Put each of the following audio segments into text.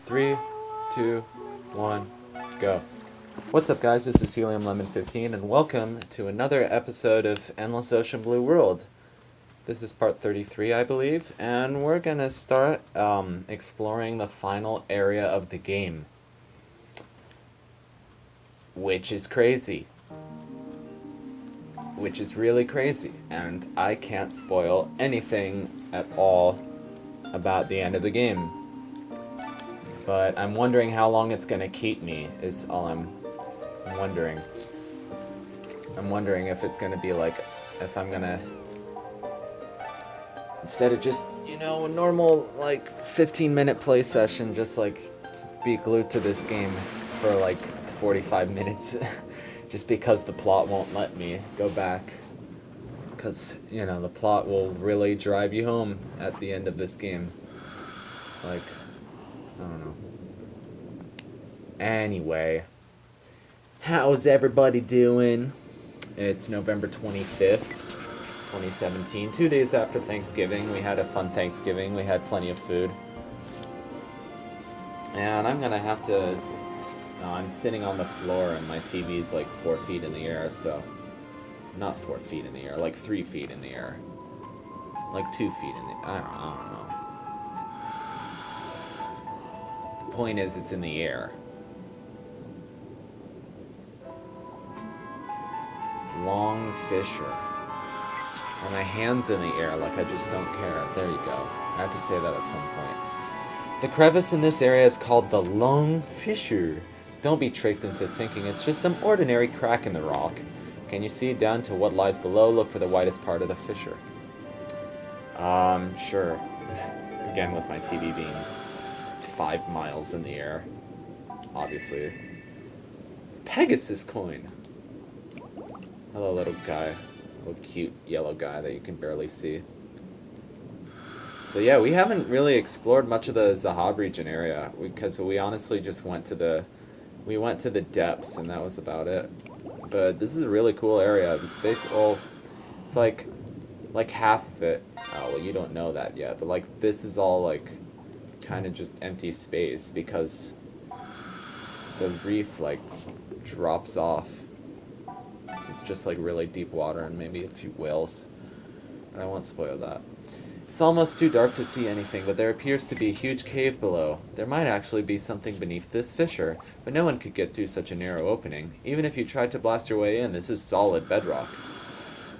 3, 2, 1, go. What's up, guys? This is Helium Lemon 15, and welcome to another episode of Endless Ocean Blue World. This is part 33, I believe, and we're gonna start exploring the final area of the game, which is crazy. Which is really crazy, and I can't spoil anything at all about the end of the game. But I'm wondering how long it's gonna keep me, is all I'm wondering. I'm wondering if it's gonna be like, if I'm gonna, instead of just, a normal, 15-minute play session, just be glued to this game for 45 minutes. Just because the plot won't let me go back. Because, the plot will really drive you home at the end of this game. I don't know. Anyway, how's everybody doing? It's November 25th, 2017, 2 days after Thanksgiving. We had a fun Thanksgiving. We had plenty of food. And I'm gonna have to... I'm sitting on the floor and my TV's 4 feet in the air, so... Not 4 feet in the air, 3 feet in the air. 2 feet in the... I don't know. The point is, it's in the air. Long Fisher. And my hand's in the air, I just don't care. There you go. I had to say that at some point. The crevice in this area is called the Long Fisher. Don't be tricked into thinking it's just some ordinary crack in the rock. Can you see down to what lies below? Look for the widest part of the fissure. Sure. Again, with my TV being 5 miles in the air. Obviously. Pegasus coin. Hello, little guy. Little cute yellow guy that you can barely see. So yeah, we haven't really explored much of the Zahab region area because we honestly just went to the depths and that was about it. But this is a really cool area. It's basically, it's like half of it. Oh, well, you don't know that yet, but this is all kind of just empty space because the reef drops off. So it's just really deep water and maybe a few whales. But I won't spoil that. It's almost too dark to see anything, but there appears to be a huge cave below. There might actually be something beneath this fissure, but no one could get through such a narrow opening. Even if you tried to blast your way in, this is solid bedrock.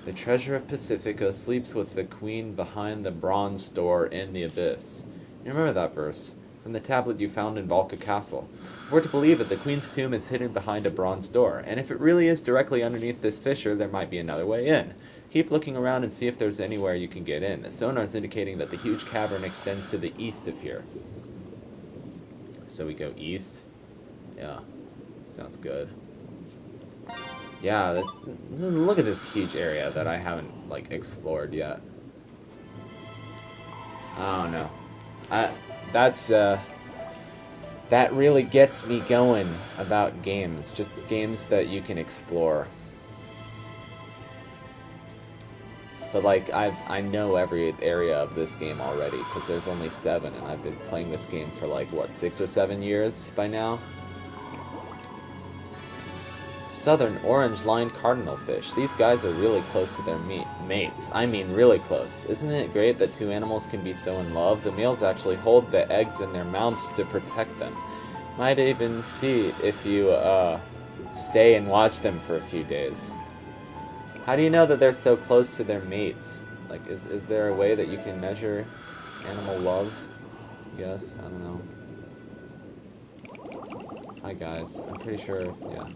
The treasure of Pacifica sleeps with the queen behind the bronze door in the abyss. You remember that verse? From the tablet you found in Valka Castle. If we're to believe it, the queen's tomb is hidden behind a bronze door, and if it really is directly underneath this fissure, there might be another way in. Keep looking around and see if there's anywhere you can get in. The sonar is indicating that the huge cavern extends to the east of here. So we go east? Yeah. Sounds good. Yeah, look at this huge area that I haven't, explored yet. I don't know. That really gets me going about games. Just games that you can explore. But I know every area of this game already because there's only 7 and I've been playing this game for 6 or 7 years by now. Southern orange-lined cardinalfish. These guys are really close to their mates. I mean really close. Isn't it great that 2 animals can be so in love? The males actually hold the eggs in their mouths to protect them. Might even see if you stay and watch them for a few days. How do you know that they're so close to their mates? Is there a way that you can measure animal love? I guess. I don't know. Hi, guys. I'm pretty sure, yeah.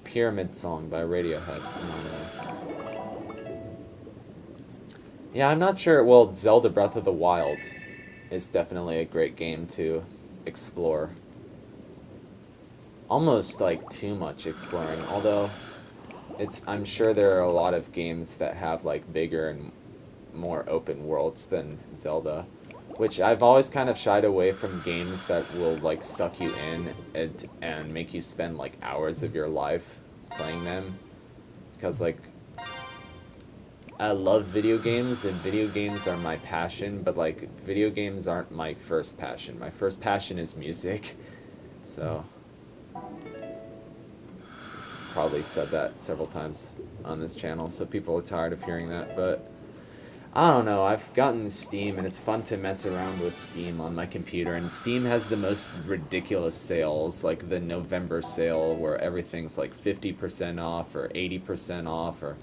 Pyramid Song by Radiohead. Yeah, I'm not sure. Well, Zelda Breath of the Wild is definitely a great game to explore. Almost, too much exploring, although... I'm sure there are a lot of games that have bigger and more open worlds than Zelda, which I've always kind of shied away from games that will suck you in and make you spend hours of your life playing them, because I love video games, and video games are my passion, but like video games aren't my first passion. My first passion is music. So probably said that several times on this channel, so people are tired of hearing that, but I don't know, I've gotten Steam, and it's fun to mess around with Steam on my computer, and Steam has the most ridiculous sales, like the November sale, where everything's like 50% off, or 80% off, or...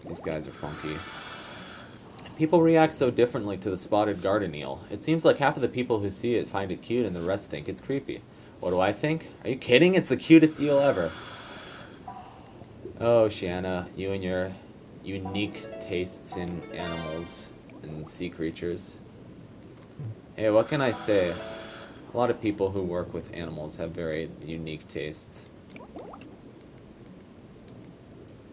These guys are funky. People react so differently to the spotted garden eel. It seems like half of the people who see it find it cute, and the rest think it's creepy. What do I think? Are you kidding? It's the cutest eel ever. Oh, Shanna, you and your unique tastes in animals and sea creatures. Hey, what can I say? A lot of people who work with animals have very unique tastes.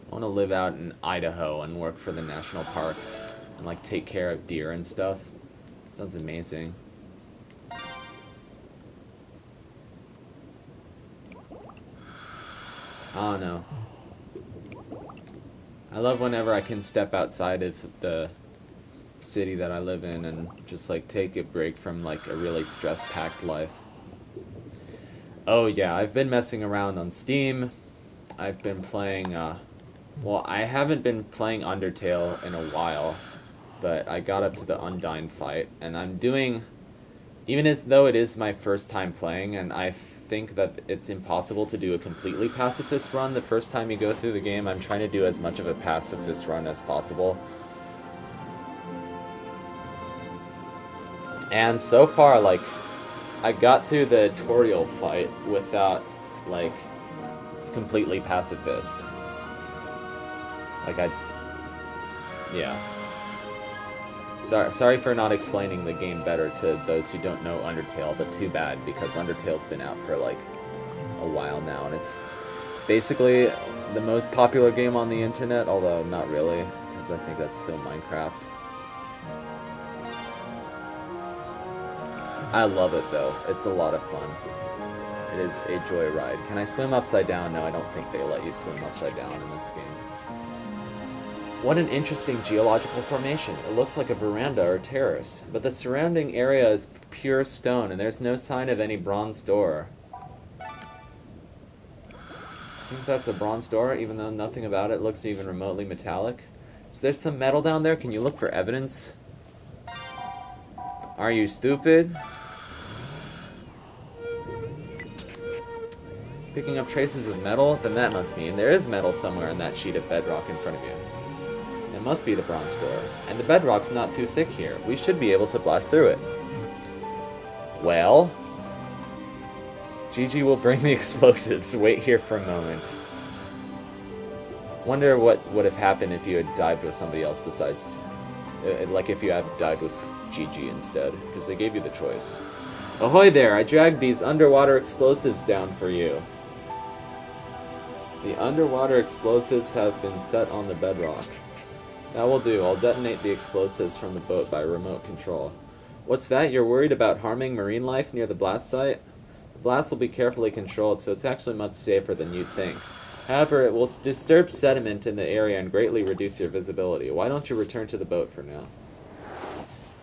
I want to live out in Idaho and work for the national parks and like take care of deer and stuff. That sounds amazing. I don't know. I love whenever I can step outside of the city that I live in and just like take a break from like a really stress-packed life. Oh yeah, I've been messing around on Steam. I've been playing, well, I haven't been playing Undertale in a while, but I got up to the Undyne fight, and I'm doing, even as though it is my first time playing, and I think that it's impossible to do a completely pacifist run the first time you go through the game, I'm trying to do as much of a pacifist run as possible. And so far, like, I got through the Toriel fight without, like, completely pacifist. Like, yeah. Sorry for not explaining the game better to those who don't know Undertale, but too bad, because Undertale's been out for, like, a while now, and it's basically the most popular game on the internet, although not really, because I think that's still Minecraft. I love it, though. It's a lot of fun. It is a joyride. Can I swim upside down? No, I don't think they let you swim upside down in this game. What an interesting geological formation. It looks like a veranda or terrace, but the surrounding area is pure stone, and there's no sign of any bronze door. I think that's a bronze door, even though nothing about it looks even remotely metallic. Is there some metal down there? Can you look for evidence? Are you stupid? Picking up traces of metal? Then that must mean there is metal somewhere in that sheet of bedrock in front of you. It must be the bronze door. And the bedrock's not too thick here. We should be able to blast through it. Well... Gigi will bring the explosives. Wait here for a moment. Wonder what would have happened if you had died with somebody else besides... like if you had died with Gigi instead. Because they gave you the choice. Ahoy there! I dragged these underwater explosives down for you. The underwater explosives have been set on the bedrock. That will do. I'll detonate the explosives from the boat by remote control. What's that? You're worried about harming marine life near the blast site? The blast will be carefully controlled, so it's actually much safer than you'd think. However, it will disturb sediment in the area and greatly reduce your visibility. Why don't you return to the boat for now?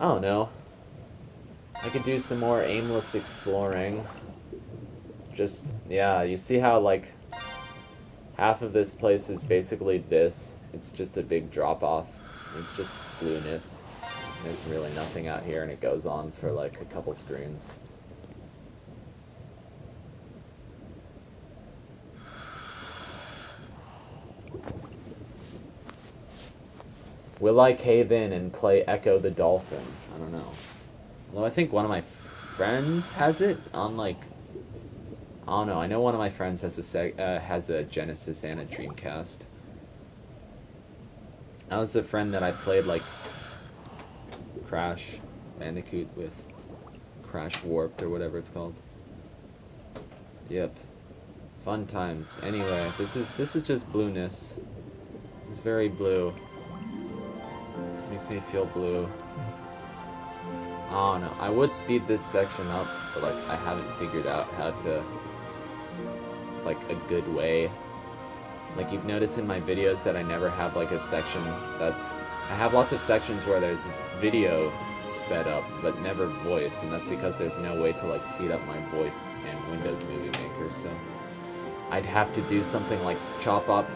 I don't know. I could do some more aimless exploring. Just, yeah, you see how, like, half of this place is basically this. It's just a big drop-off. It's just blueness. There's really nothing out here, and it goes on for, like, a couple screens. Will I cave in and play Echo the Dolphin? I don't know. Although I think one of my friends has it on, like... I don't know. I know one of my friends has a Genesis and a Dreamcast. That was a friend that I played, like, Crash Bandicoot with. Crash Warped, or whatever it's called. Yep. Fun times. Anyway, this is just blueness. It's very blue. Makes me feel blue. I don't know. I would speed this section up, but, like, I haven't figured out how to, like, a good way Like, you've noticed in my videos that I never have, like, a section that's... I have lots of sections where there's video sped up, but never voice, and that's because there's no way to, like, speed up my voice in Windows Movie Maker, so... I'd have to do something like chop up,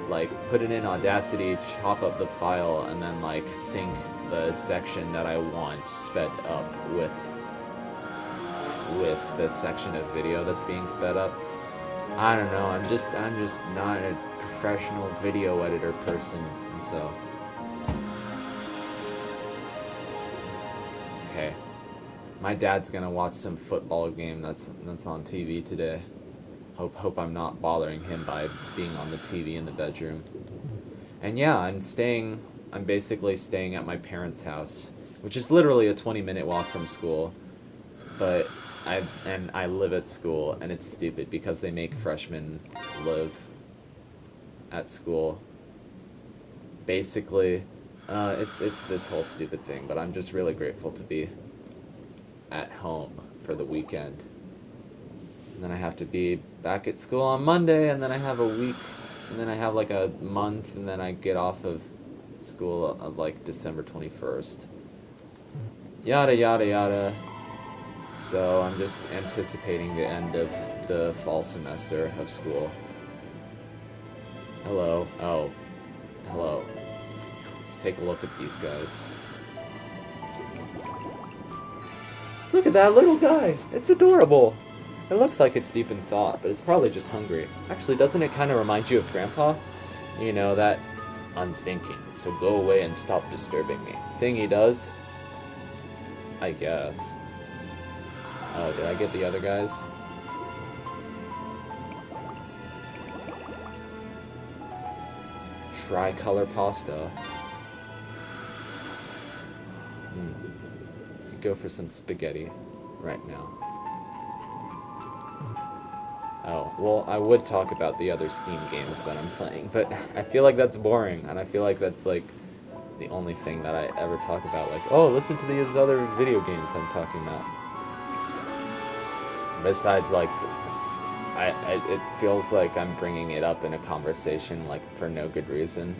like, put it in Audacity, chop up the file, and then, like, sync the section that I want sped up with the section of video that's being sped up. I don't know, I'm just not a professional video editor person, and so... Okay. My dad's gonna watch some football game that's on TV today. Hope I'm not bothering him by being on the TV in the bedroom. And yeah, I'm basically staying at my parents' house, which is literally a 20-minute walk from school. But I live at school, and it's stupid because they make freshmen live at school. Basically, it's this whole stupid thing, but I'm just really grateful to be at home for the weekend. And then I have to be back at school on Monday, and then I have a week, and then I have like a month, and then I get off of school of like December 21st. Yada yada yada. So I'm just anticipating the end of the fall semester of school. Hello. Oh. Hello. Let's take a look at these guys. Look at that little guy. It's adorable. It looks like it's deep in thought, but it's probably just hungry. Actually, doesn't it kind of remind you of Grandpa? You know, that I'm thinking, so go away and stop disturbing me thing he does? I guess. Oh, did I get the other guys? Tricolor pasta. Could go for some spaghetti right now. Oh, well, I would talk about the other Steam games that I'm playing, but I feel like that's boring, and I feel like that's, like, the only thing that I ever talk about. Like, oh, listen to these other video games I'm talking about. Besides, like, it feels like I'm bringing it up in a conversation, like, for no good reason.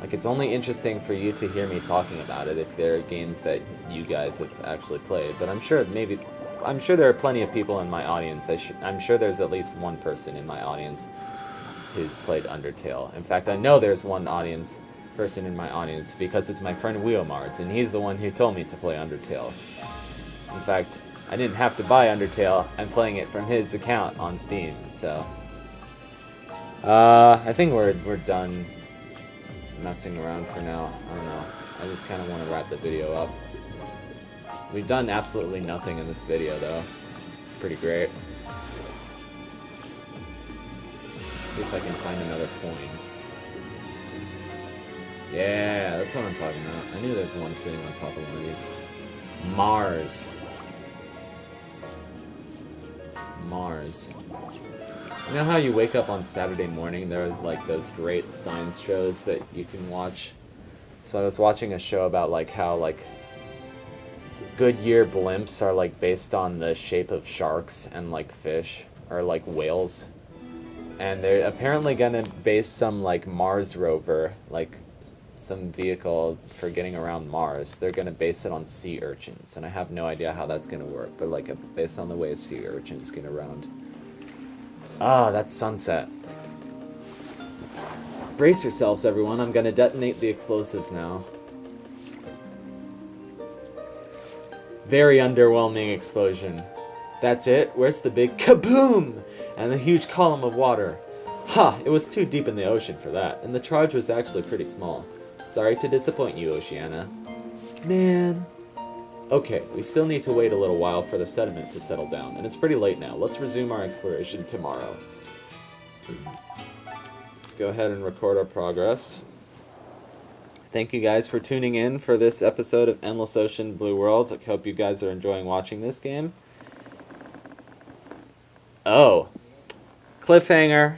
Like, it's only interesting for you to hear me talking about it if there are games that you guys have actually played, but I'm sure there are plenty of people in my audience. I'm sure there's at least one person in my audience who's played Undertale. In fact, I know there's one person in my audience because it's my friend Wheelmards, and he's the one who told me to play Undertale. In fact, I didn't have to buy Undertale. I'm playing it from his account on Steam, so... I think we're done messing around for now. I don't know. I just kind of want to wrap the video up. We've done absolutely nothing in this video, though. It's pretty great. Let's see if I can find another coin. Yeah, that's what I'm talking about. I knew there's one sitting on top of one of these. Mars. Mars. You know how you wake up on Saturday morning, there's like those great science shows that you can watch? So I was watching a show about like how like Goodyear blimps are like based on the shape of sharks and like fish or like whales. And they're apparently gonna base some like Mars rover, like some vehicle for getting around Mars. They're gonna base it on sea urchins, and I have no idea how that's gonna work, but like based on the way sea urchins get around. Ah, that's sunset. Brace yourselves, everyone. I'm gonna detonate the explosives now. Very underwhelming explosion. That's it? Where's the big kaboom? And the huge column of water. Ha! It was too deep in the ocean for that, and the charge was actually pretty small. Sorry to disappoint you, Oceana. Man. Okay, we still need to wait a little while for the sediment to settle down, and it's pretty late now. Let's resume our exploration tomorrow. Let's go ahead and record our progress. Thank you guys for tuning in for this episode of Endless Ocean Blue World. I hope you guys are enjoying watching this game. Oh. Cliffhanger.